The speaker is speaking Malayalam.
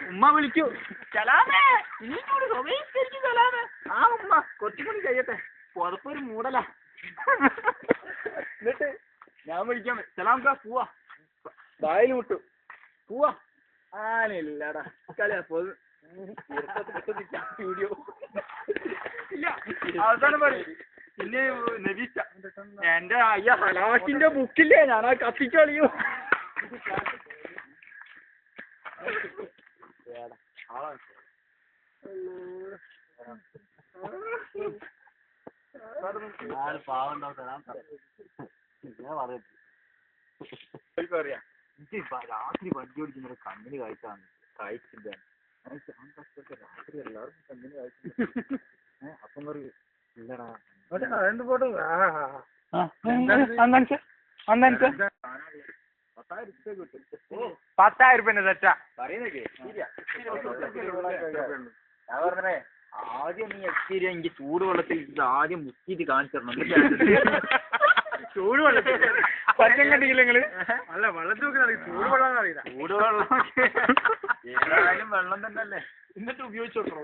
ഉമ്മ വിളിക്കൂ. Salameh Salameh. ആ ഉമ്മ കുറച്ചുകൂടി കഴിയട്ടെ, പുറത്തൊരു മൂടല. എന്നിട്ട് ഞാൻ വിളിക്കാം. സലാംക്കാ പോവാ, വായിൽ വിട്ടു പോവാ. ആനയില്ലടാ കളിയപ്പോ വീഡിയോ ഇല്ല. അവസാനം പറയും പിന്നെ നബീച്ച എന്റെ അയ്യ ഹലാക്കിന്റെ ബുക്കില്ലേ, ഞാൻ ആ കത്തിക്കളിയോ. പറയാ രാത്രി വണ്ടി ഓടിക്കുന്ന കണ്ണിന് കാഴ്ചയാണ് കാഴ്ചില്ല. രാത്രി എല്ലാവർക്കും കണ്ണിന് കാഴ്ച. അപ്പം പറയും ഇല്ലടാ എന്ത് പോട്ട് 10,000 രൂപ തെറ്റാ പറയുന്നേ. ഞാൻ പറഞ്ഞേ ആദ്യം നീ എക്സ്പീരിയൻസ് എനിക്ക് ചൂടുവെള്ളത്തിൽ ആദ്യം മുക്കിയിട്ട് കാണിച്ചു തരണം. ചൂടുവെള്ളത്തിൽ പറ്റം കണ്ടില്ല നിങ്ങള്? അല്ല വെള്ളത്തിൽ ചൂടുവെള്ളം അറിയില്ല. ചൂടുവെള്ളം ഏതായാലും വെള്ളം തന്നെ അല്ലേ, എന്നിട്ട് ഉപയോഗിച്ചോട്ടോ.